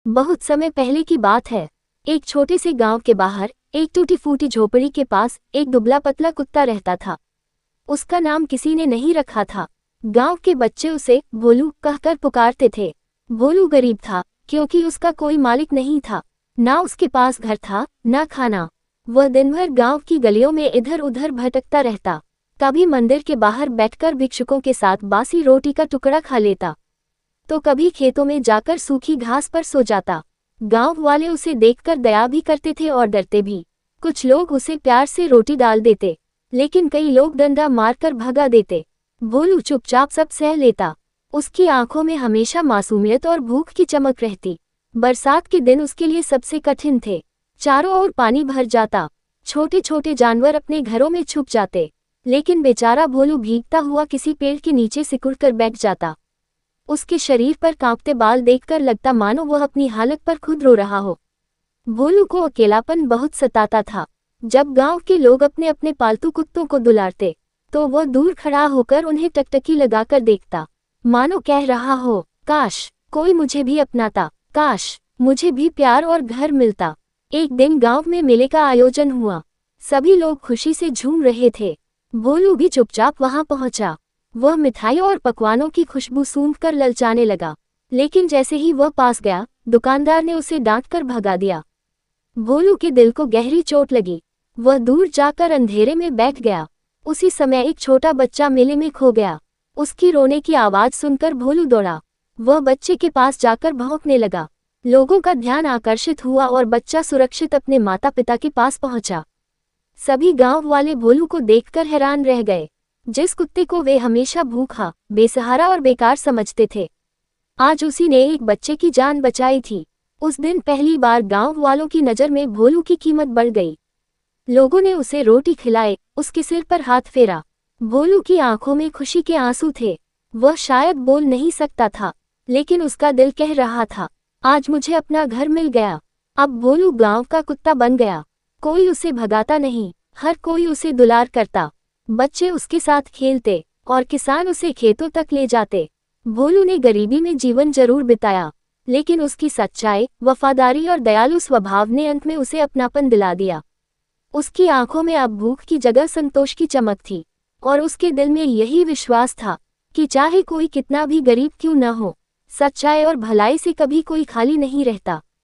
बहुत समय पहले की बात है। एक छोटे से गांव के बाहर एक टूटी फूटी झोपड़ी के पास एक दुबला पतला कुत्ता रहता था। उसका नाम किसी ने नहीं रखा था। गांव के बच्चे उसे भोलू कहकर पुकारते थे। भोलू गरीब था क्योंकि उसका कोई मालिक नहीं था। ना उसके पास घर था ना खाना। वह दिन भर गांव की गलियों में इधर उधर भटकता रहता। कभी मंदिर के बाहर बैठकर भिक्षुकों के साथ बासी रोटी का टुकड़ा खा लेता, तो कभी खेतों में जाकर सूखी घास पर सो जाता। गांव वाले उसे देखकर दया भी करते थे और डरते भी। कुछ लोग उसे प्यार से रोटी डाल देते, लेकिन कई लोग डंडा मारकर भगा देते। भोलू चुपचाप सब सह लेता। उसकी आंखों में हमेशा मासूमियत और भूख की चमक रहती। बरसात के दिन उसके लिए सबसे कठिन थे। चारों ओर पानी भर जाता, छोटे छोटे जानवर अपने घरों में छुप जाते, लेकिन बेचारा भोलू भीगता हुआ किसी पेड़ के नीचे सिकुड़कर बैठ जाता। उसके शरीर पर कांपते बाल देखकर लगता मानो वह अपनी हालत पर खुद रो रहा हो। भोलू को अकेलापन बहुत सताता था। जब गांव के लोग अपने अपने पालतू कुत्तों को दुलारते, तो वह दूर खड़ा होकर उन्हें टकटकी लगाकर देखता, मानो कह रहा हो, काश कोई मुझे भी अपनाता, काश मुझे भी प्यार और घर मिलता। एक दिन गांव में मेले का आयोजन हुआ। सभी लोग खुशी से झूम रहे थे। भोलू भी चुपचाप वहां पहुंचा। वह मिठाई और पकवानों की खुशबू सूंघकर ललचाने लगा, लेकिन जैसे ही वह पास गया, दुकानदार ने उसे डांटकर भगा दिया। भोलू के दिल को गहरी चोट लगी। वह दूर जाकर अंधेरे में बैठ गया। उसी समय एक छोटा बच्चा मेले में खो गया। उसकी रोने की आवाज सुनकर भोलू दौड़ा। वह बच्चे के पास जाकर भौंकने लगा। लोगों का ध्यान आकर्षित हुआ और बच्चा सुरक्षित अपने माता पिता के पास पहुंचा। सभी गांव वाले भोलू को देखकर हैरान रह गए। जिस कुत्ते को वे हमेशा भूखा, बेसहारा और बेकार समझते थे, आज उसी ने एक बच्चे की जान बचाई थी। उस दिन पहली बार गांव वालों की नज़र में भोलू की कीमत बढ़ गई। लोगों ने उसे रोटी खिलाई, उसके सिर पर हाथ फेरा। भोलू की आंखों में खुशी के आंसू थे। वह शायद बोल नहीं सकता था, लेकिन उसका दिल कह रहा था, आज मुझे अपना घर मिल गया। अब भोलू गांव का कुत्ता बन गया। कोई उसे भगाता नहीं, हर कोई उसे दुलार करता। बच्चे उसके साथ खेलते और किसान उसे खेतों तक ले जाते। भोलू ने गरीबी में जीवन जरूर बिताया, लेकिन उसकी सच्चाई, वफादारी और दयालु स्वभाव ने अंत में उसे अपनापन दिला दिया। उसकी आंखों में अब भूख की जगह संतोष की चमक थी, और उसके दिल में यही विश्वास था कि चाहे कोई कितना भी गरीब क्यों न हो, सच्चाई और भलाई से कभी कोई खाली नहीं रहता।